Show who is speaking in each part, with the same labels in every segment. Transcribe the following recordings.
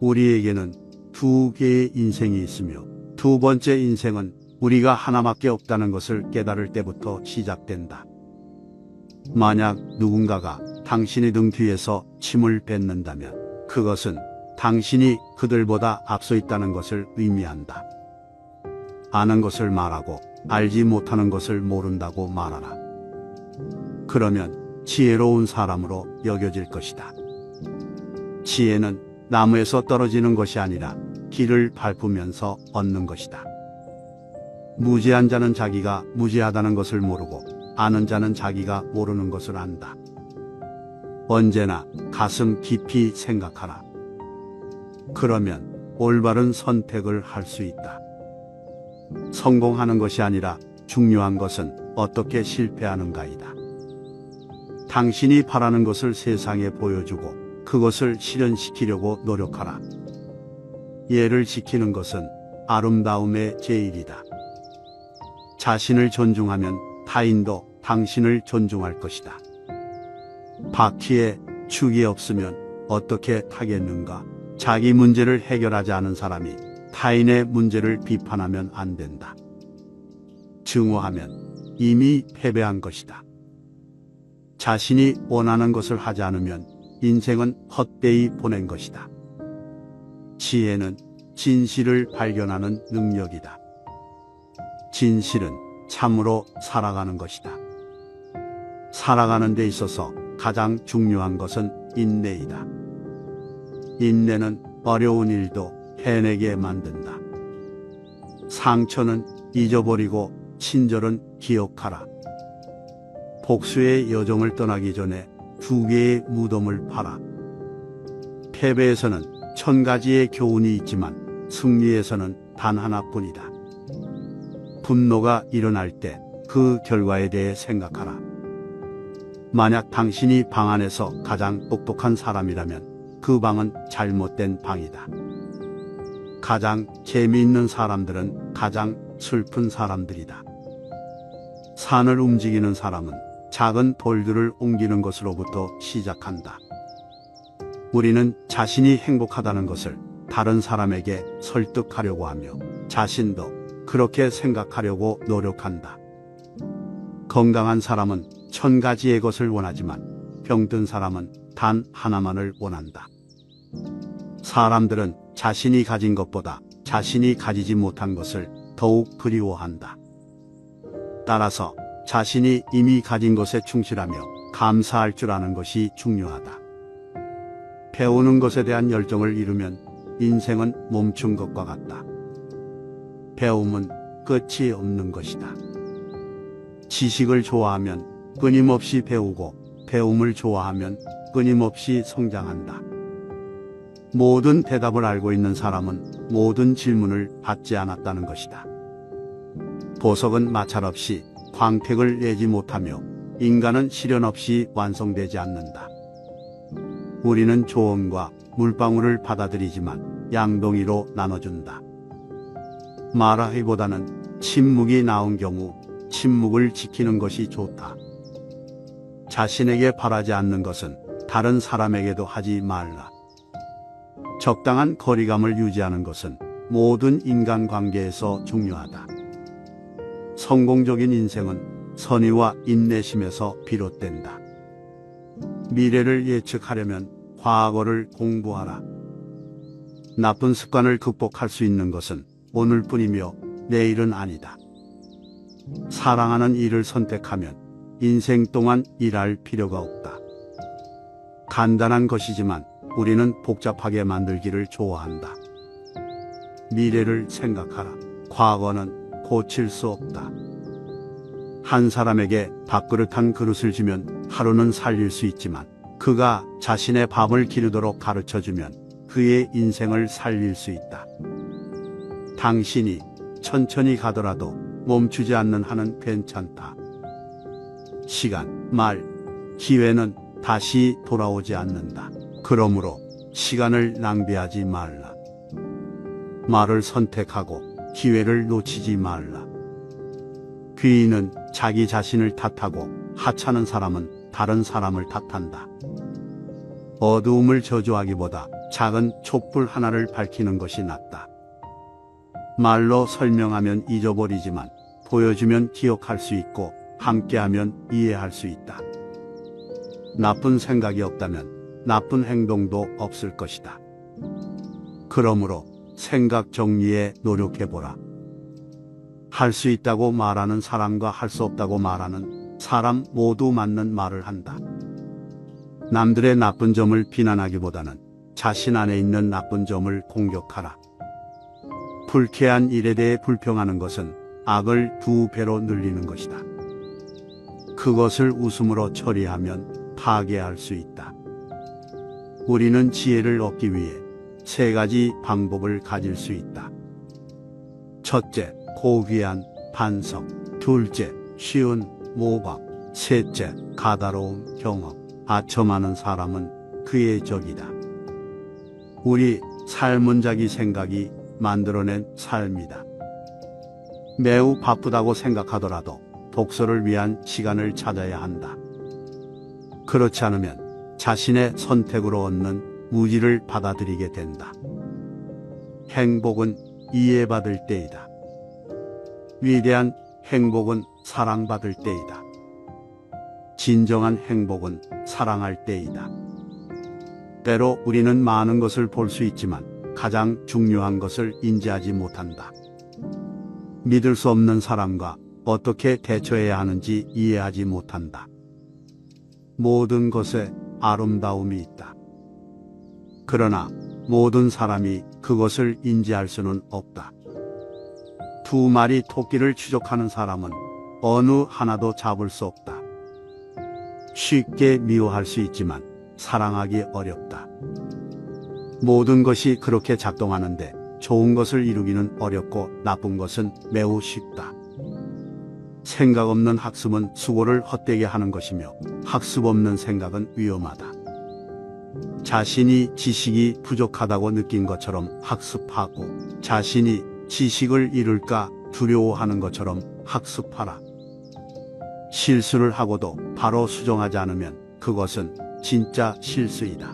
Speaker 1: 우리에게는 두 개의 인생이 있으며 두 번째 인생은 우리가 하나밖에 없다는 것을 깨달을 때부터 시작된다. 만약 누군가가 당신의 등 뒤에서 침을 뱉는다면 그것은 당신이 그들보다 앞서 있다는 것을 의미한다. 아는 것을 말하고 알지 못하는 것을 모른다고 말하라. 그러면 지혜로운 사람으로 여겨질 것이다. 지혜는 나무에서 떨어지는 것이 아니라 길을 밟으면서 얻는 것이다. 무지한 자는 자기가 무지하다는 것을 모르고 아는 자는 자기가 모르는 것을 안다. 언제나 가슴 깊이 생각하라. 그러면 올바른 선택을 할 수 있다. 성공하는 것이 아니라 중요한 것은 어떻게 실패하는가이다. 당신이 바라는 것을 세상에 보여주고 그것을 실현시키려고 노력하라. 예를 지키는 것은 아름다움의 제일이다. 자신을 존중하면 타인도 당신을 존중할 것이다. 바퀴에 축이 없으면 어떻게 타겠는가? 자기 문제를 해결하지 않은 사람이 타인의 문제를 비판하면 안 된다. 증오하면 이미 패배한 것이다. 자신이 원하는 것을 하지 않으면 인생은 헛되이 보낸 것이다. 지혜는 진실을 발견하는 능력이다. 진실은 참으로 살아가는 것이다. 살아가는 데 있어서 가장 중요한 것은 인내이다. 인내는 어려운 일도 해내게 만든다. 상처는 잊어버리고 친절은 기억하라. 복수의 여정을 떠나기 전에 두 개의 무덤을 파라. 패배에서는 1000가지의 교훈이 있지만 승리에서는 단 하나뿐이다. 분노가 일어날 때 그 결과에 대해 생각하라. 만약 당신이 방 안에서 가장 똑똑한 사람이라면 그 방은 잘못된 방이다. 가장 재미있는 사람들은 가장 슬픈 사람들이다. 산을 움직이는 사람은 작은 돌들을 옮기는 것으로부터 시작한다. 우리는 자신이 행복하다는 것을 다른 사람에게 설득하려고 하며 자신도 그렇게 생각하려고 노력한다. 건강한 사람은 1000가지의 것을 원하지만 병든 사람은 단 하나만을 원한다. 사람들은 자신이 가진 것보다 자신이 가지지 못한 것을 더욱 그리워한다. 따라서 자신이 이미 가진 것에 충실하며 감사할 줄 아는 것이 중요하다. 배우는 것에 대한 열정을 잃으면 인생은 멈춘 것과 같다. 배움은 끝이 없는 것이다. 지식을 좋아하면 끊임없이 배우고 배움을 좋아하면 끊임없이 성장한다. 모든 대답을 알고 있는 사람은 모든 질문을 받지 않았다는 것이다. 보석은 마찰 없이 광택을 내지 못하며 인간은 시련 없이 완성되지 않는다. 우리는 조언과 물방울을 받아들이지만 양동이로 나눠준다. 말하기보다는 침묵이 나온 경우 침묵을 지키는 것이 좋다. 자신에게 바라지 않는 것은 다른 사람에게도 하지 말라. 적당한 거리감을 유지하는 것은 모든 인간관계에서 중요하다. 성공적인 인생은 선의와 인내심에서 비롯된다. 미래를 예측하려면 과거를 공부하라. 나쁜 습관을 극복할 수 있는 것은 오늘뿐이며 내일은 아니다. 사랑하는 일을 선택하면 인생 동안 일할 필요가 없다. 간단한 것이지만 우리는 복잡하게 만들기를 좋아한다. 미래를 생각하라. 과거는 고칠 수 없다. 한 사람에게 밥그릇 한 그릇을 주면 하루는 살릴 수 있지만 그가 자신의 밥을 기르도록 가르쳐주면 그의 인생을 살릴 수 있다. 당신이 천천히 가더라도 멈추지 않는 한은 괜찮다. 시간, 말, 기회는 다시 돌아오지 않는다. 그러므로 시간을 낭비하지 말라. 말을 선택하고 기회를 놓치지 말라. 귀인은 자기 자신을 탓하고 하찮은 사람은 다른 사람을 탓한다. 어두움을 저주하기보다 작은 촛불 하나를 밝히는 것이 낫다. 말로 설명하면 잊어버리지만 보여주면 기억할 수 있고 함께하면 이해할 수 있다. 나쁜 생각이 없다면 나쁜 행동도 없을 것이다. 그러므로 생각 정리에 노력해보라. 할 수 있다고 말하는 사람과 할 수 없다고 말하는 사람 모두 맞는 말을 한다. 남들의 나쁜 점을 비난하기보다는 자신 안에 있는 나쁜 점을 공격하라. 불쾌한 일에 대해 불평하는 것은 악을 2배로 늘리는 것이다. 그것을 웃음으로 처리하면 파괴할 수 있다. 우리는 지혜를 얻기 위해 3가지 방법을 가질 수 있다. 첫째, 고귀한 반성. 둘째, 쉬운 모방. 셋째, 가다로운 경험. 아첨하는 사람은 그의 적이다. 우리 삶은 자기 생각이 만들어낸 삶이다. 매우 바쁘다고 생각하더라도 독서를 위한 시간을 찾아야 한다. 그렇지 않으면 자신의 선택으로 얻는 무지를 받아들이게 된다. 행복은 이해받을 때이다. 위대한 행복은 사랑받을 때이다. 진정한 행복은 사랑할 때이다. 때로 우리는 많은 것을 볼 수 있지만 가장 중요한 것을 인지하지 못한다. 믿을 수 없는 사람과 어떻게 대처해야 하는지 이해하지 못한다. 모든 것에 아름다움이 있다. 그러나 모든 사람이 그것을 인지할 수는 없다. 2마리 토끼를 추적하는 사람은 어느 하나도 잡을 수 없다. 쉽게 미워할 수 있지만 사랑하기 어렵다. 모든 것이 그렇게 작동하는데 좋은 것을 이루기는 어렵고 나쁜 것은 매우 쉽다. 생각 없는 학습은 수고를 헛되게 하는 것이며 학습 없는 생각은 위험하다. 자신이 지식이 부족하다고 느낀 것처럼 학습하고 자신이 지식을 잃을까 두려워하는 것처럼 학습하라. 실수를 하고도 바로 수정하지 않으면 그것은 진짜 실수이다.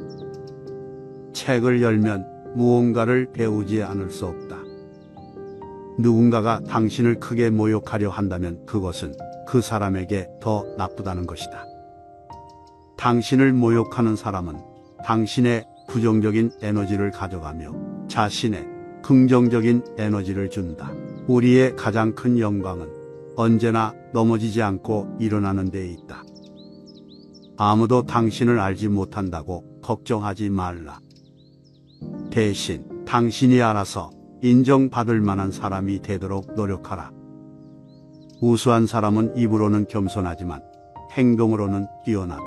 Speaker 1: 책을 열면 무언가를 배우지 않을 수 없다. 누군가가 당신을 크게 모욕하려 한다면 그것은 그 사람에게 더 나쁘다는 것이다. 당신을 모욕하는 사람은 당신의 부정적인 에너지를 가져가며 자신의 긍정적인 에너지를 준다. 우리의 가장 큰 영광은 언제나 넘어지지 않고 일어나는 데 있다. 아무도 당신을 알지 못한다고 걱정하지 말라. 대신 당신이 알아서 인정받을 만한 사람이 되도록 노력하라. 우수한 사람은 입으로는 겸손하지만 행동으로는 뛰어나다.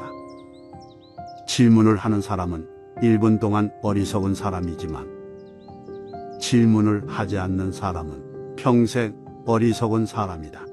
Speaker 1: 질문을 하는 사람은 1분 동안 어리석은 사람이지만 질문을 하지 않는 사람은 평생 어리석은 사람이다.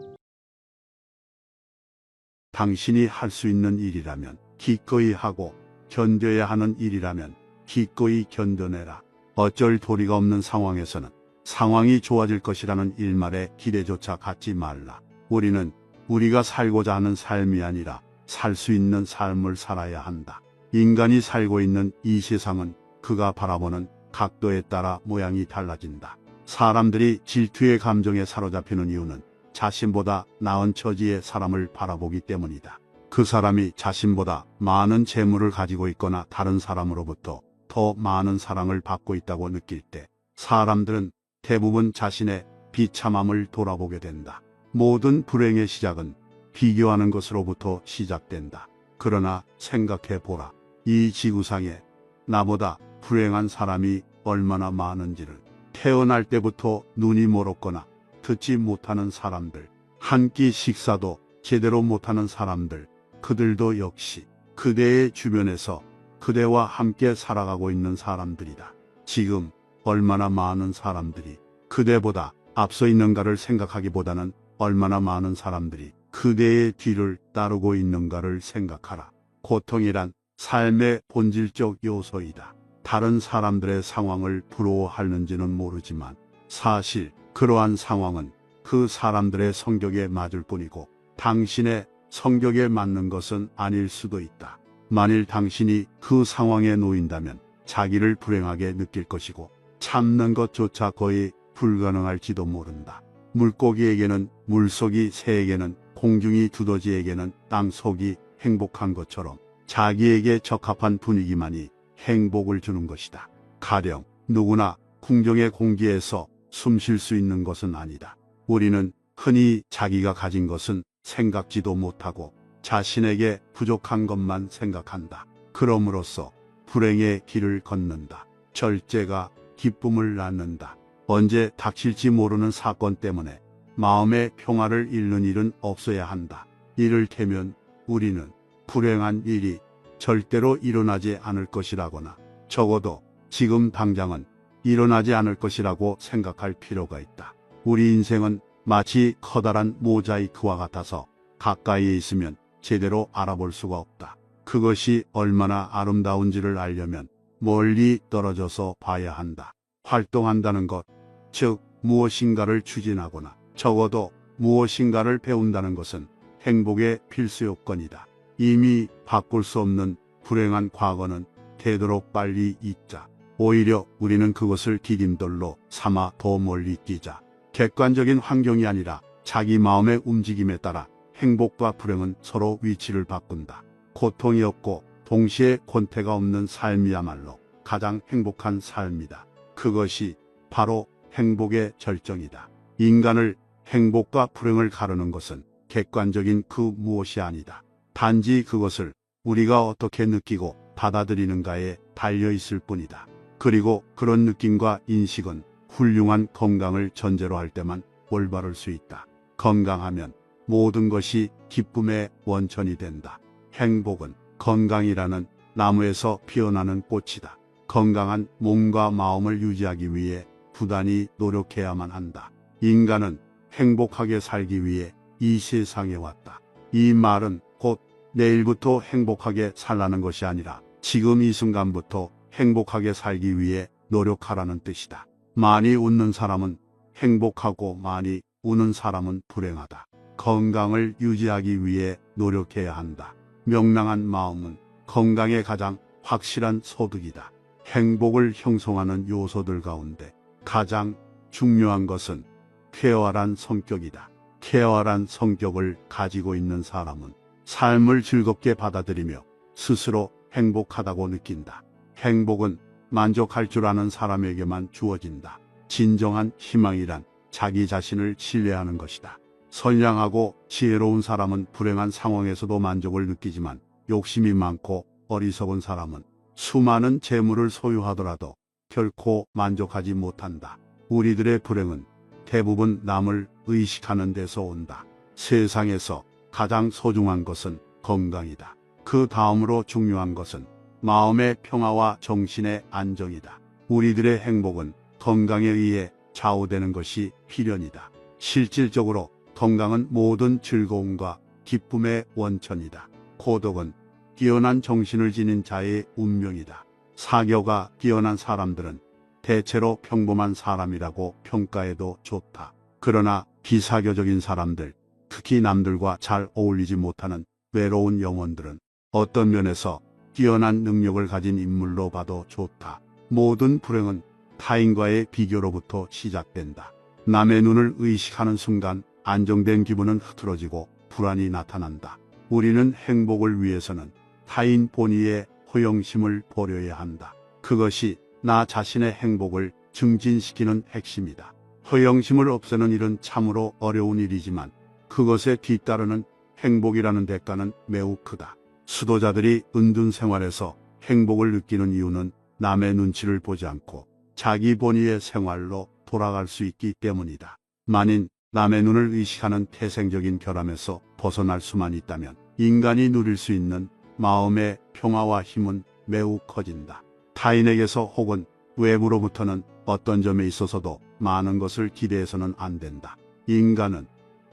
Speaker 1: 당신이 할 수 있는 일이라면 기꺼이 하고 견뎌야 하는 일이라면 기꺼이 견뎌내라. 어쩔 도리가 없는 상황에서는 상황이 좋아질 것이라는 일말의 기대조차 갖지 말라. 우리는 우리가 살고자 하는 삶이 아니라 살 수 있는 삶을 살아야 한다. 인간이 살고 있는 이 세상은 그가 바라보는 각도에 따라 모양이 달라진다. 사람들이 질투의 감정에 사로잡히는 이유는 자신보다 나은 처지의 사람을 바라보기 때문이다. 그 사람이 자신보다 많은 재물을 가지고 있거나 다른 사람으로부터 더 많은 사랑을 받고 있다고 느낄 때 사람들은 대부분 자신의 비참함을 돌아보게 된다. 모든 불행의 시작은 비교하는 것으로부터 시작된다. 그러나 생각해 보라. 이 지구상에 나보다 불행한 사람이 얼마나 많은지를. 태어날 때부터 눈이 멀었거나 듣지 못하는 사람들, 한 끼 식사도 제대로 못하는 사람들, 그들도 역시 그대의 주변에서 그대와 함께 살아가고 있는 사람들이다. 지금 얼마나 많은 사람들이 그대보다 앞서 있는가를 생각하기보다는 얼마나 많은 사람들이 그대의 뒤를 따르고 있는가를 생각하라. 고통이란 삶의 본질적 요소이다. 다른 사람들의 상황을 부러워하는지는 모르지만 사실 그러한 상황은 그 사람들의 성격에 맞을 뿐이고 당신의 성격에 맞는 것은 아닐 수도 있다. 만일 당신이 그 상황에 놓인다면 자기를 불행하게 느낄 것이고 참는 것조차 거의 불가능할지도 모른다. 물고기에게는 물속이, 새에게는 공중이, 두더지에게는 땅속이 행복한 것처럼 자기에게 적합한 분위기만이 행복을 주는 것이다. 가령 누구나 궁정의 공기에서 숨 쉴 수 있는 것은 아니다. 우리는 흔히 자기가 가진 것은 생각지도 못하고 자신에게 부족한 것만 생각한다. 그럼으로써 불행의 길을 걷는다. 절제가 기쁨을 낳는다. 언제 닥칠지 모르는 사건 때문에 마음의 평화를 잃는 일은 없어야 한다. 이를테면 우리는 불행한 일이 절대로 일어나지 않을 것이라거나 적어도 지금 당장은 일어나지 않을 것이라고 생각할 필요가 있다. 우리 인생은 마치 커다란 모자이크와 같아서 가까이에 있으면 제대로 알아볼 수가 없다. 그것이 얼마나 아름다운지를 알려면 멀리 떨어져서 봐야 한다. 활동한다는 것, 즉 무엇인가를 추진하거나 적어도 무엇인가를 배운다는 것은 행복의 필수 요건이다. 이미 바꿀 수 없는 불행한 과거는 되도록 빨리 잊자. 오히려 우리는 그것을 디딤돌로 삼아 더 멀리 뛰자. 객관적인 환경이 아니라 자기 마음의 움직임에 따라 행복과 불행은 서로 위치를 바꾼다. 고통이 없고 동시에 권태가 없는 삶이야말로 가장 행복한 삶이다. 그것이 바로 행복의 절정이다. 인간을 행복과 불행을 가르는 것은 객관적인 그 무엇이 아니다. 단지 그것을 우리가 어떻게 느끼고 받아들이는가에 달려 있을 뿐이다. 그리고 그런 느낌과 인식은 훌륭한 건강을 전제로 할 때만 올바를 수 있다. 건강하면 모든 것이 기쁨의 원천이 된다. 행복은 건강이라는 나무에서 피어나는 꽃이다. 건강한 몸과 마음을 유지하기 위해 부단히 노력해야만 한다. 인간은 행복하게 살기 위해 이 세상에 왔다. 이 말은 곧 내일부터 행복하게 살라는 것이 아니라 지금 이 순간부터 행복하게 살기 위해 노력하라는 뜻이다. 많이 웃는 사람은 행복하고 많이 우는 사람은 불행하다. 건강을 유지하기 위해 노력해야 한다. 명랑한 마음은 건강의 가장 확실한 소득이다. 행복을 형성하는 요소들 가운데 가장 중요한 것은 쾌활한 성격이다. 쾌활한 성격을 가지고 있는 사람은 삶을 즐겁게 받아들이며 스스로 행복하다고 느낀다. 행복은 만족할 줄 아는 사람에게만 주어진다. 진정한 희망이란 자기 자신을 신뢰하는 것이다. 선량하고 지혜로운 사람은 불행한 상황에서도 만족을 느끼지만 욕심이 많고 어리석은 사람은 수많은 재물을 소유하더라도 결코 만족하지 못한다. 우리들의 불행은 대부분 남을 의식하는 데서 온다. 세상에서 가장 소중한 것은 건강이다. 그 다음으로 중요한 것은 마음의 평화와 정신의 안정이다. 우리들의 행복은 건강에 의해 좌우되는 것이 필연이다. 실질적으로 건강은 모든 즐거움과 기쁨의 원천이다. 고독은 뛰어난 정신을 지닌 자의 운명이다. 사교가 뛰어난 사람들은 대체로 평범한 사람이라고 평가해도 좋다. 그러나 비사교적인 사람들, 특히 남들과 잘 어울리지 못하는 외로운 영혼들은 어떤 면에서 뛰어난 능력을 가진 인물로 봐도 좋다. 모든 불행은 타인과의 비교로부터 시작된다. 남의 눈을 의식하는 순간 안정된 기분은 흐트러지고 불안이 나타난다. 우리는 행복을 위해서는 타인 본의의 허영심을 버려야 한다. 그것이 나 자신의 행복을 증진시키는 핵심이다. 허영심을 없애는 일은 참으로 어려운 일이지만 그것에 뒤따르는 행복이라는 대가는 매우 크다. 수도자들이 은둔 생활에서 행복을 느끼는 이유는 남의 눈치를 보지 않고 자기 본의의 생활로 돌아갈 수 있기 때문이다. 만일 남의 눈을 의식하는 태생적인 결함에서 벗어날 수만 있다면 인간이 누릴 수 있는 마음의 평화와 힘은 매우 커진다. 타인에게서 혹은 외부로부터는 어떤 점에 있어서도 많은 것을 기대해서는 안 된다. 인간은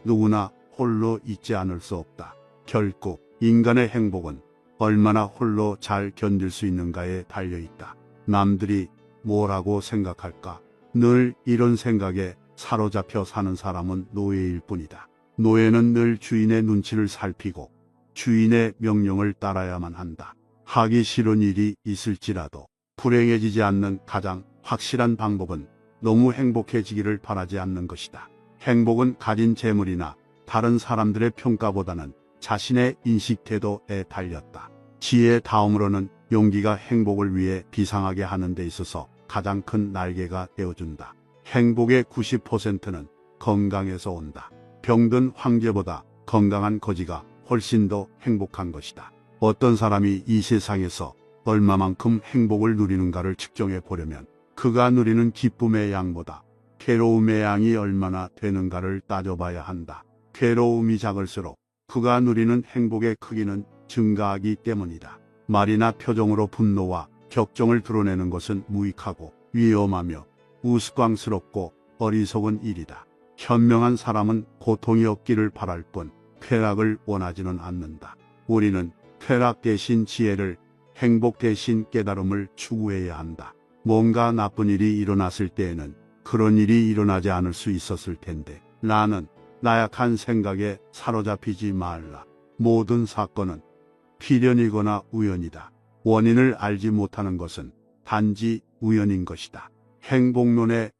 Speaker 1: 누구나 홀로 있지 않을 수 없다. 결국 인간의 행복은 얼마나 홀로 잘 견딜 수 있는가에 달려있다. 남들이 뭐라고 생각할까? 늘 이런 생각에 사로잡혀 사는 사람은 노예일 뿐이다. 노예는 늘 주인의 눈치를 살피고 주인의 명령을 따라야만 한다. 하기 싫은 일이 있을지라도 불행해지지 않는 가장 확실한 방법은 너무 행복해지기를 바라지 않는 것이다. 행복은 가진 재물이나 다른 사람들의 평가보다는 자신의 인식 태도에 달렸다. 지혜 다음으로는 용기가 행복을 위해 비상하게 하는 데 있어서 가장 큰 날개가 되어준다. 행복의 90%는 건강에서 온다. 병든 황제보다 건강한 거지가 훨씬 더 행복한 것이다. 어떤 사람이 이 세상에서 얼마만큼 행복을 누리는가를 측정해 보려면 그가 누리는 기쁨의 양보다 괴로움의 양이 얼마나 되는가를 따져봐야 한다. 괴로움이 작을수록 그가 누리는 행복의 크기는 증가하기 때문이다. 말이나 표정으로 분노와 격정을 드러내는 것은 무익하고 위험하며 우스꽝스럽고 어리석은 일이다. 현명한 사람은 고통이 없기를 바랄 뿐 쾌락을 원하지는 않는다. 우리는 쾌락 대신 지혜를, 행복 대신 깨달음을 추구해야 한다. 뭔가 나쁜 일이 일어났을 때에는 그런 일이 일어나지 않을 수 있었을 텐데 나는 나약한 생각에 사로잡히지 말라. 모든 사건은 필연이거나 우연이다. 원인을 알지 못하는 것은 단지 우연인 것이다. 행복론에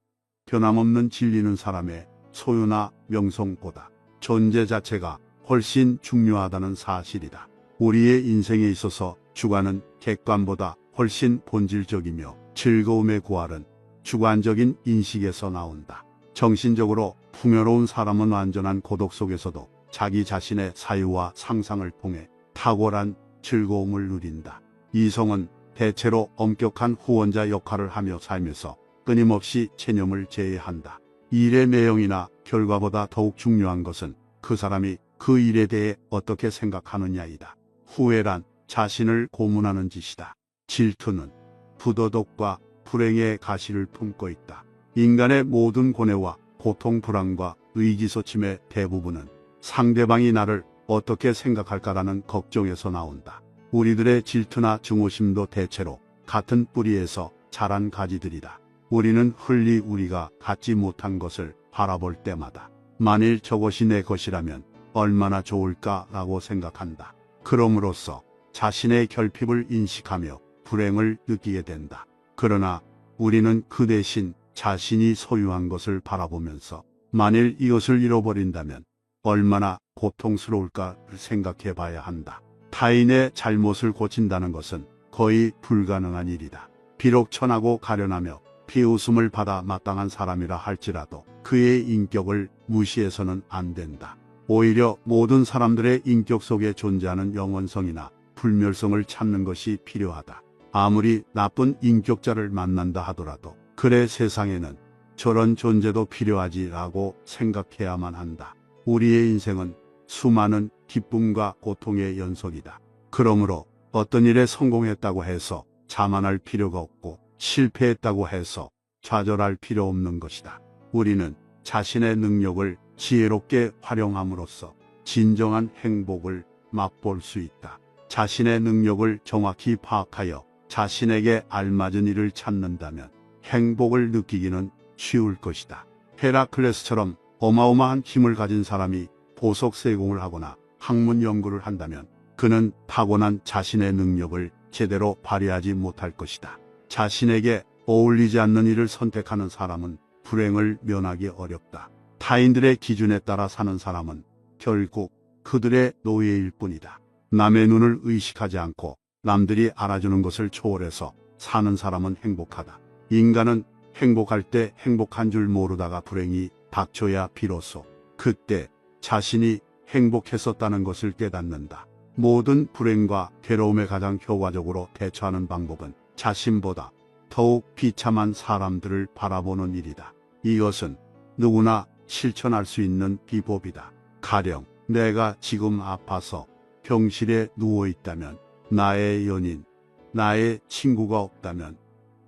Speaker 1: 변함없는 진리는 사람의 소유나 명성보다 존재 자체가 훨씬 중요하다는 사실이다. 우리의 인생에 있어서 주관은 객관보다 훨씬 본질적이며 즐거움의 고할은 주관적인 인식에서 나온다. 정신적으로 풍요로운 사람은 완전한 고독 속에서도 자기 자신의 사유와 상상을 통해 탁월한 즐거움을 누린다. 이성은 대체로 엄격한 후원자 역할을 하며 살면서 끊임없이 체념을 제외한다. 일의 내용이나 결과보다 더욱 중요한 것은 그 사람이 그 일에 대해 어떻게 생각하느냐이다. 후회란 자신을 고문하는 짓이다. 질투는 부도덕과 불행의 가시를 품고 있다. 인간의 모든 고뇌와 고통, 불안과 의기소침의 대부분은 상대방이 나를 어떻게 생각할까라는 걱정에서 나온다. 우리들의 질투나 증오심도 대체로 같은 뿌리에서 자란 가지들이다. 우리는 흘리 우리가 갖지 못한 것을 바라볼 때마다 만일 저것이 내 것이라면 얼마나 좋을까라고 생각한다. 그럼으로써 자신의 결핍을 인식하며 불행을 느끼게 된다. 그러나 우리는 그 대신 자신이 소유한 것을 바라보면서 만일 이것을 잃어버린다면 얼마나 고통스러울까를 생각해 봐야 한다. 타인의 잘못을 고친다는 것은 거의 불가능한 일이다. 비록 천하고 가련하며 비웃음을 받아 마땅한 사람이라 할지라도 그의 인격을 무시해서는 안 된다. 오히려 모든 사람들의 인격 속에 존재하는 영원성이나 불멸성을 찾는 것이 필요하다. 아무리 나쁜 인격자를 만난다 하더라도 그래 세상에는 저런 존재도 필요하지라고 생각해야만 한다. 우리의 인생은 수많은 기쁨과 고통의 연속이다. 그러므로 어떤 일에 성공했다고 해서 자만할 필요가 없고 실패했다고 해서 좌절할 필요 없는 것이다. 우리는 자신의 능력을 지혜롭게 활용함으로써 진정한 행복을 맛볼 수 있다. 자신의 능력을 정확히 파악하여 자신에게 알맞은 일을 찾는다면 행복을 느끼기는 쉬울 것이다. 헤라클레스처럼 어마어마한 힘을 가진 사람이 보석 세공을 하거나 학문 연구를 한다면 그는 타고난 자신의 능력을 제대로 발휘하지 못할 것이다. 자신에게 어울리지 않는 일을 선택하는 사람은 불행을 면하기 어렵다. 타인들의 기준에 따라 사는 사람은 결국 그들의 노예일 뿐이다. 남의 눈을 의식하지 않고 남들이 알아주는 것을 초월해서 사는 사람은 행복하다. 인간은 행복할 때 행복한 줄 모르다가 불행이 닥쳐야 비로소 그때 자신이 행복했었다는 것을 깨닫는다. 모든 불행과 괴로움에 가장 효과적으로 대처하는 방법은 자신보다 더욱 비참한 사람들을 바라보는 일이다. 이것은 누구나 실천할 수 있는 비법이다. 가령 내가 지금 아파서 병실에 누워 있다면, 나의 연인, 나의 친구가 없다면,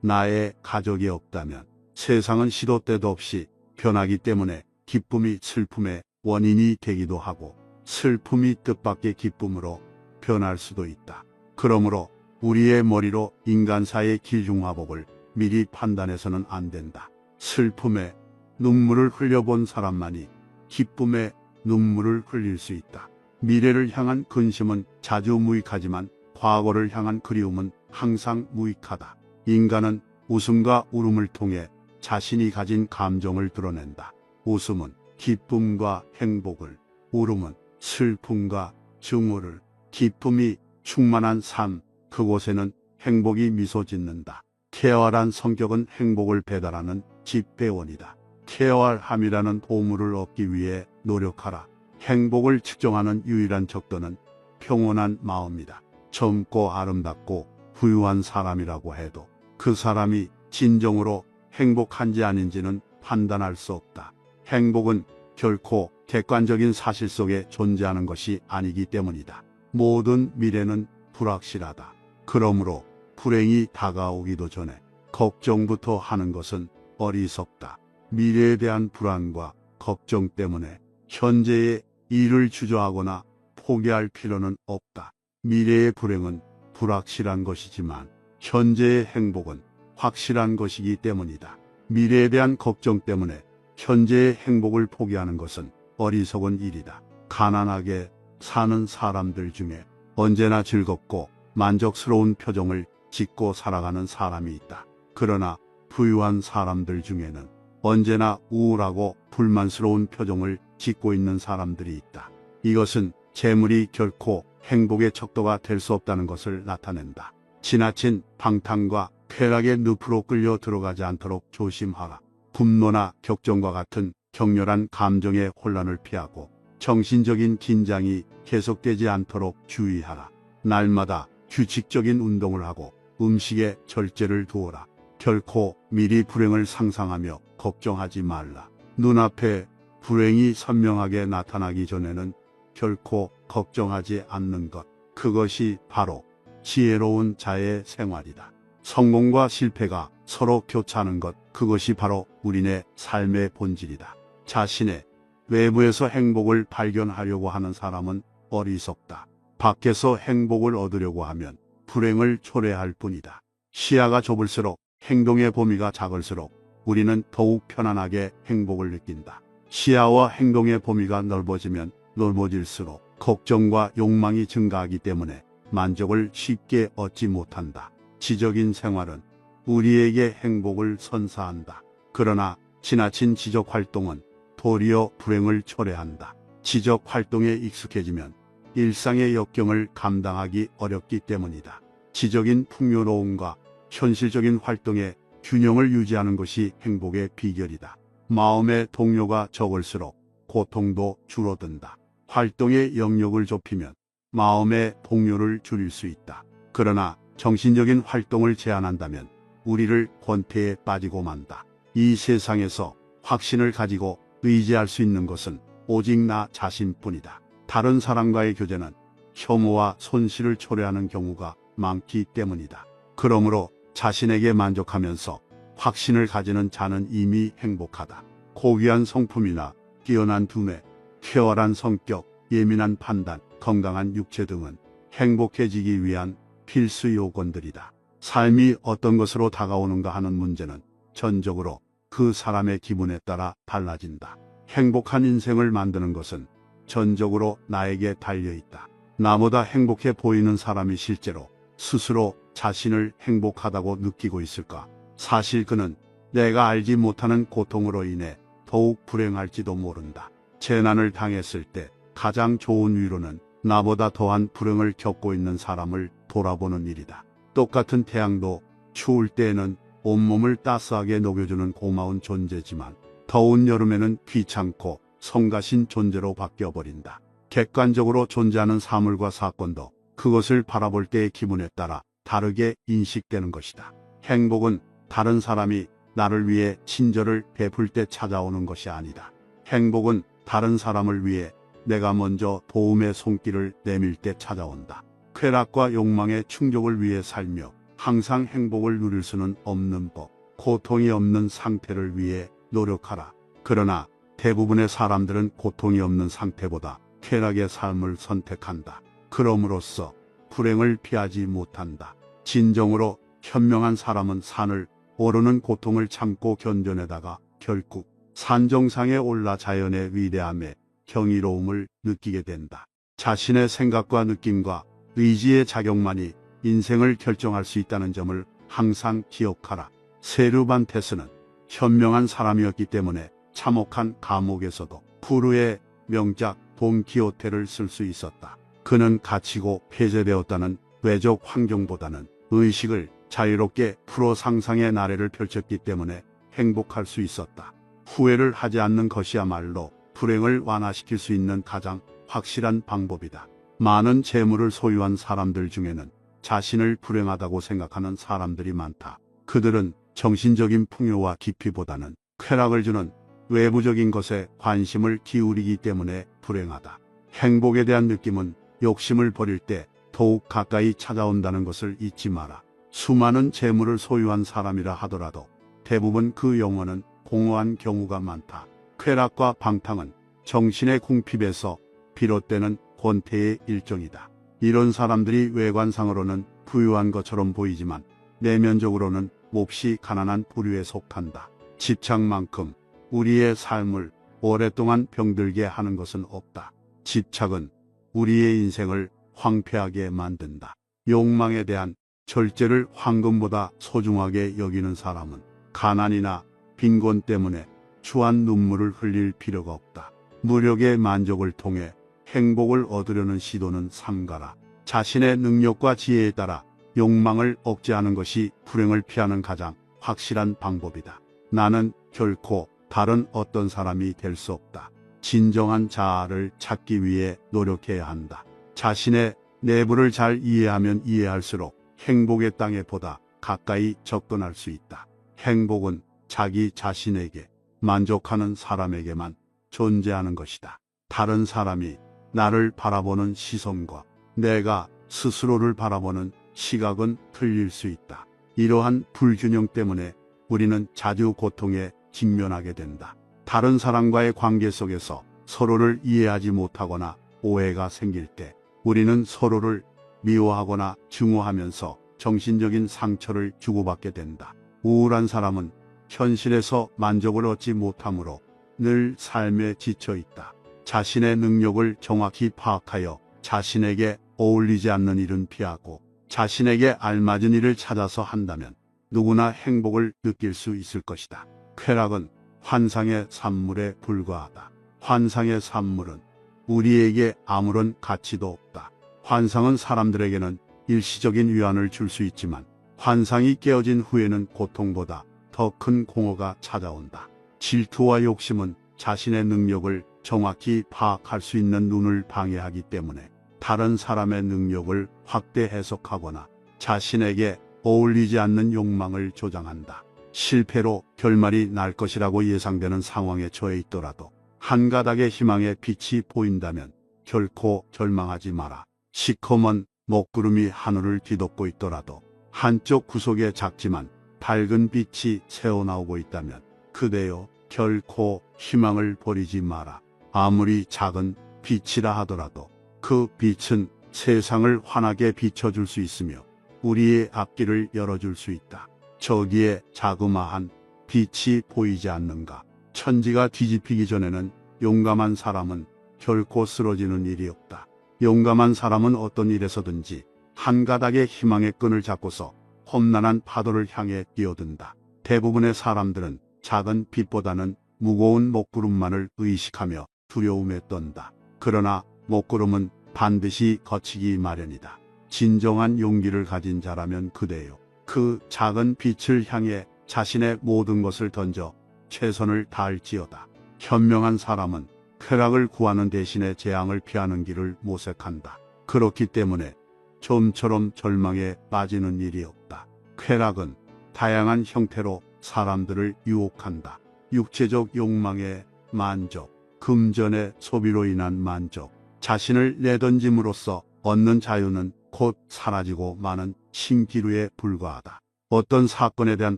Speaker 1: 나의 가족이 없다면 세상은 시도 때도 없이 변하기 때문에 기쁨이 슬픔의 원인이 되기도 하고 슬픔이 뜻밖의 기쁨으로 변할 수도 있다. 그러므로 우리의 머리로 인간사의 길중화복을 미리 판단해서는 안 된다. 슬픔에 눈물을 흘려본 사람만이 기쁨에 눈물을 흘릴 수 있다. 미래를 향한 근심은 자주 무익하지만 과거를 향한 그리움은 항상 무익하다. 인간은 웃음과 울음을 통해 자신이 가진 감정을 드러낸다. 웃음은 기쁨과 행복을, 울음은 슬픔과 증오를, 기쁨이 충만한 삶, 그곳에는 행복이 미소 짓는다. 쾌활한 성격은 행복을 배달하는 집배원이다. 쾌활함이라는 보물을 얻기 위해 노력하라. 행복을 측정하는 유일한 척도는 평온한 마음이다. 젊고 아름답고 부유한 사람이라고 해도 그 사람이 진정으로 행복한지 아닌지는 판단할 수 없다. 행복은 결코 객관적인 사실 속에 존재하는 것이 아니기 때문이다. 모든 미래는 불확실하다. 그러므로 불행이 다가오기도 전에 걱정부터 하는 것은 어리석다. 미래에 대한 불안과 걱정 때문에 현재의 일을 주저하거나 포기할 필요는 없다. 미래의 불행은 불확실한 것이지만 현재의 행복은 확실한 것이기 때문이다. 미래에 대한 걱정 때문에 현재의 행복을 포기하는 것은 어리석은 일이다. 가난하게 사는 사람들 중에 언제나 즐겁고 만족스러운 표정을 짓고 살아가는 사람이 있다. 그러나 부유한 사람들 중에는 언제나 우울하고 불만스러운 표정을 짓고 있는 사람들이 있다. 이것은 재물이 결코 행복의 척도가 될 수 없다는 것을 나타낸다. 지나친 방탕과 쾌락의 늪으로 끌려 들어가지 않도록 조심하라. 분노나 격정과 같은 격렬한 감정의 혼란을 피하고 정신적인 긴장이 계속되지 않도록 주의하라. 날마다 규칙적인 운동을 하고 음식에 절제를 두어라. 결코 미리 불행을 상상하며 걱정하지 말라. 눈앞에 불행이 선명하게 나타나기 전에는 결코 걱정하지 않는 것, 그것이 바로 지혜로운 자의 생활이다. 성공과 실패가 서로 교차하는 것, 그것이 바로 우리네 삶의 본질이다. 자신의 외부에서 행복을 발견하려고 하는 사람은 어리석다. 밖에서 행복을 얻으려고 하면 불행을 초래할 뿐이다. 시야가 좁을수록, 행동의 범위가 작을수록 우리는 더욱 편안하게 행복을 느낀다. 시야와 행동의 범위가 넓어지면 넓어질수록 걱정과 욕망이 증가하기 때문에 만족을 쉽게 얻지 못한다. 지적인 생활은 우리에게 행복을 선사한다. 그러나 지나친 지적 활동은 도리어 불행을 초래한다. 지적 활동에 익숙해지면 일상의 역경을 감당하기 어렵기 때문이다. 지적인 풍요로움과 현실적인 활동의 균형을 유지하는 것이 행복의 비결이다. 마음의 동요가 적을수록 고통도 줄어든다. 활동의 영역을 좁히면 마음의 동요를 줄일 수 있다. 그러나 정신적인 활동을 제한한다면 우리를 권태에 빠지고 만다. 이 세상에서 확신을 가지고 의지할 수 있는 것은 오직 나 자신뿐이다. 다른 사람과의 교제는 혐오와 손실을 초래하는 경우가 많기 때문이다. 그러므로 자신에게 만족하면서 확신을 가지는 자는 이미 행복하다. 고귀한 성품이나 뛰어난 두뇌, 쾌활한 성격, 예민한 판단, 건강한 육체 등은 행복해지기 위한 필수 요건들이다. 삶이 어떤 것으로 다가오는가 하는 문제는 전적으로 그 사람의 기분에 따라 달라진다. 행복한 인생을 만드는 것은 전적으로 나에게 달려있다. 나보다 행복해 보이는 사람이 실제로 스스로 자신을 행복하다고 느끼고 있을까? 사실 그는 내가 알지 못하는 고통으로 인해 더욱 불행할지도 모른다. 재난을 당했을 때 가장 좋은 위로는 나보다 더한 불행을 겪고 있는 사람을 돌아보는 일이다. 똑같은 태양도 추울 때에는 온몸을 따스하게 녹여주는 고마운 존재지만 더운 여름에는 귀찮고 성가신 존재로 바뀌어버린다. 객관적으로 존재하는 사물과 사건도 그것을 바라볼 때의 기분에 따라 다르게 인식되는 것이다. 행복은 다른 사람이 나를 위해 친절을 베풀 때 찾아오는 것이 아니다. 행복은 다른 사람을 위해 내가 먼저 도움의 손길을 내밀 때 찾아온다. 쾌락과 욕망의 충족을 위해 살며 항상 행복을 누릴 수는 없는 법, 고통이 없는 상태를 위해 노력하라. 그러나 대부분의 사람들은 고통이 없는 상태보다 쾌락의 삶을 선택한다. 그럼으로써 불행을 피하지 못한다. 진정으로 현명한 사람은 산을 오르는 고통을 참고 견뎌내다가 결국 산 정상에 올라 자연의 위대함에 경이로움을 느끼게 된다. 자신의 생각과 느낌과 의지의 작용만이 인생을 결정할 수 있다는 점을 항상 기억하라. 세르반테스는 현명한 사람이었기 때문에 참혹한 감옥에서도 프루의 명작 돈키호테를 쓸 수 있었다. 그는 갇히고 폐쇄되었다는 외적 환경보다는 의식을 자유롭게 풀어 상상의 나래를 펼쳤기 때문에 행복할 수 있었다. 후회를 하지 않는 것이야말로 불행을 완화시킬 수 있는 가장 확실한 방법이다. 많은 재물을 소유한 사람들 중에는 자신을 불행하다고 생각하는 사람들이 많다. 그들은 정신적인 풍요와 깊이보다는 쾌락을 주는 외부적인 것에 관심을 기울이기 때문에 불행하다. 행복에 대한 느낌은 욕심을 버릴 때 더욱 가까이 찾아온다는 것을 잊지 마라. 수많은 재물을 소유한 사람이라 하더라도 대부분 그 영혼은 공허한 경우가 많다. 쾌락과 방탕은 정신의 궁핍에서 비롯되는 권태의 일종이다. 이런 사람들이 외관상으로는 부유한 것처럼 보이지만 내면적으로는 몹시 가난한 부류에 속한다. 집착만큼 우리의 삶을 오랫동안 병들게 하는 것은 없다. 집착은 우리의 인생을 황폐하게 만든다. 욕망에 대한 절제를 황금보다 소중하게 여기는 사람은 가난이나 빈곤 때문에 추한 눈물을 흘릴 필요가 없다. 무력의 만족을 통해 행복을 얻으려는 시도는 삼가라. 자신의 능력과 지혜에 따라 욕망을 억제하는 것이 불행을 피하는 가장 확실한 방법이다. 나는 결코 다른 어떤 사람이 될 수 없다. 진정한 자아를 찾기 위해 노력해야 한다. 자신의 내부를 잘 이해하면 이해할수록 행복의 땅에 보다 가까이 접근할 수 있다. 행복은 자기 자신에게 만족하는 사람에게만 존재하는 것이다. 다른 사람이 나를 바라보는 시선과 내가 스스로를 바라보는 시각은 틀릴 수 있다. 이러한 불균형 때문에 우리는 자주 고통에 직면하게 된다. 다른 사람과의 관계 속에서 서로를 이해하지 못하거나 오해가 생길 때 우리는 서로를 미워하거나 증오하면서 정신적인 상처를 주고받게 된다. 우울한 사람은 현실에서 만족을 얻지 못하므로 늘 삶에 지쳐 있다. 자신의 능력을 정확히 파악하여 자신에게 어울리지 않는 일은 피하고 자신에게 알맞은 일을 찾아서 한다면 누구나 행복을 느낄 수 있을 것이다. 쾌락은 환상의 산물에 불과하다. 환상의 산물은 우리에게 아무런 가치도 없다. 환상은 사람들에게는 일시적인 위안을 줄 수 있지만 환상이 깨어진 후에는 고통보다 더 큰 공허가 찾아온다. 질투와 욕심은 자신의 능력을 정확히 파악할 수 있는 눈을 방해하기 때문에 다른 사람의 능력을 확대 해석하거나 자신에게 어울리지 않는 욕망을 조장한다. 실패로 결말이 날 것이라고 예상되는 상황에 처해 있더라도 한 가닥의 희망의 빛이 보인다면 결코 절망하지 마라. 시커먼 먹구름이 하늘을 뒤덮고 있더라도 한쪽 구석에 작지만 밝은 빛이 새어나오고 있다면 그대여 결코 희망을 버리지 마라. 아무리 작은 빛이라 하더라도 그 빛은 세상을 환하게 비춰줄 수 있으며 우리의 앞길을 열어줄 수 있다. 저기에 자그마한 빛이 보이지 않는가? 천지가 뒤집히기 전에는 용감한 사람은 결코 쓰러지는 일이 없다. 용감한 사람은 어떤 일에서든지 한 가닥의 희망의 끈을 잡고서 험난한 파도를 향해 뛰어든다. 대부분의 사람들은 작은 빛보다는 무거운 먹구름만을 의식하며 두려움에 떤다. 그러나 먹구름은 반드시 거치기 마련이다. 진정한 용기를 가진 자라면 그대요. 그 작은 빛을 향해 자신의 모든 것을 던져 최선을 다할지어다. 현명한 사람은 쾌락을 구하는 대신에 재앙을 피하는 길을 모색한다. 그렇기 때문에 좀처럼 절망에 빠지는 일이 없다. 쾌락은 다양한 형태로 사람들을 유혹한다. 육체적 욕망의 만족, 금전의 소비로 인한 만족, 자신을 내던짐으로써 얻는 자유는 곧 사라지고 마는 신기루에 불과하다. 어떤 사건에 대한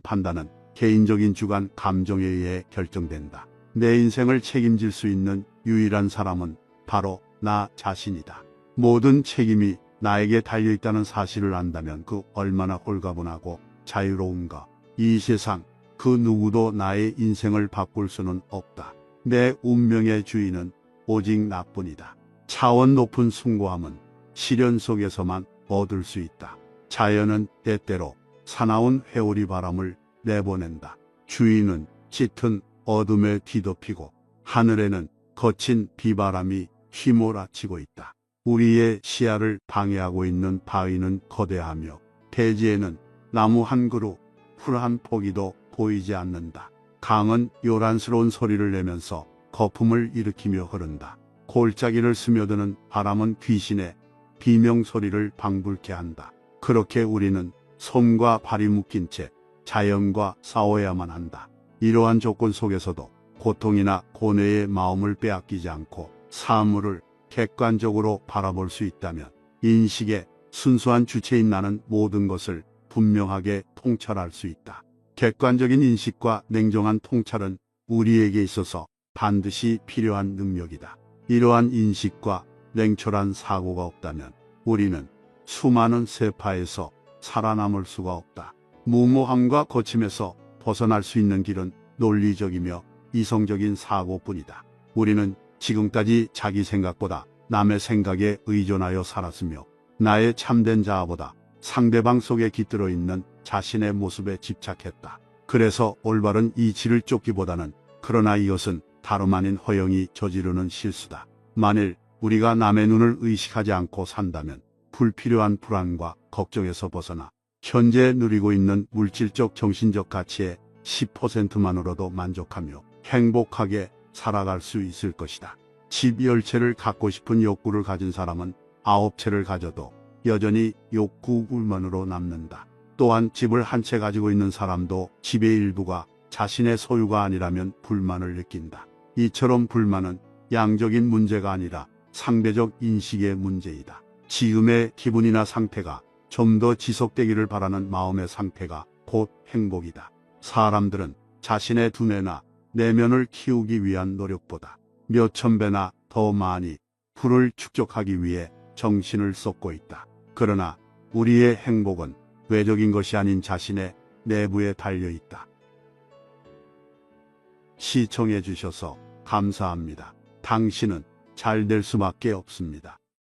Speaker 1: 판단은 개인적인 주관 감정에 의해 결정된다. 내 인생을 책임질 수 있는 유일한 사람은 바로 나 자신이다. 모든 책임이 나에게 달려있다는 사실을 안다면 그 얼마나 홀가분하고 자유로운가. 이 세상 그 누구도 나의 인생을 바꿀 수는 없다. 내 운명의 주인은 오직 나뿐이다. 차원 높은 숭고함은 시련 속에서만 얻을 수 있다. 자연은 때때로 사나운 회오리 바람을 내보낸다. 주위는 짙은 어둠에 뒤덮이고 하늘에는 거친 비바람이 휘몰아치고 있다. 우리의 시야를 방해하고 있는 바위는 거대하며 대지에는 나무 한 그루, 풀 한 포기도 보이지 않는다. 강은 요란스러운 소리를 내면서 거품을 일으키며 흐른다. 골짜기를 스며드는 바람은 귀신의 비명소리를 방불케 한다. 그렇게 우리는 손과 발이 묶인 채 자연과 싸워야만 한다. 이러한 조건 속에서도 고통이나 고뇌의 마음을 빼앗기지 않고 사물을 객관적으로 바라볼 수 있다면 인식의 순수한 주체인 나는 모든 것을 분명하게 통찰할 수 있다. 객관적인 인식과 냉정한 통찰은 우리에게 있어서 반드시 필요한 능력이다. 이러한 인식과 냉철한 사고가 없다면 우리는 수많은 세파에서 살아남을 수가 없다. 무모함과 거침에서 벗어날 수 있는 길은 논리적이며 이성적인 사고뿐이다. 우리는 지금까지 자기 생각보다 남의 생각에 의존하여 살았으며 나의 참된 자아보다 상대방 속에 깃들어 있는 자신의 모습에 집착했다. 그래서 올바른 이치를 쫓기보다는 그러나 이것은 다름 아닌 허영이 저지르는 실수다. 만일 우리가 남의 눈을 의식하지 않고 산다면 불필요한 불안과 걱정에서 벗어나 현재 누리고 있는 물질적 정신적 가치의 10%만으로도 만족하며 행복하게 살아갈 수 있을 것이다. 집 10채를 갖고 싶은 욕구를 가진 사람은 9채를 가져도 여전히 욕구 불만으로 남는다. 또한 집을 한 채 가지고 있는 사람도 집의 일부가 자신의 소유가 아니라면 불만을 느낀다. 이처럼 불만은 양적인 문제가 아니라 상대적 인식의 문제이다. 지금의 기분이나 상태가 좀 더 지속되기를 바라는 마음의 상태가 곧 행복이다. 사람들은 자신의 두뇌나 내면을 키우기 위한 노력보다 몇천 배나 더 많이 부를 축적하기 위해 정신을 쏟고 있다. 그러나 우리의 행복은 외적인 것이 아닌 자신의 내부에 달려 있다. 시청해 주셔서 감사합니다. 당신은 잘 될 수밖에 없습니다.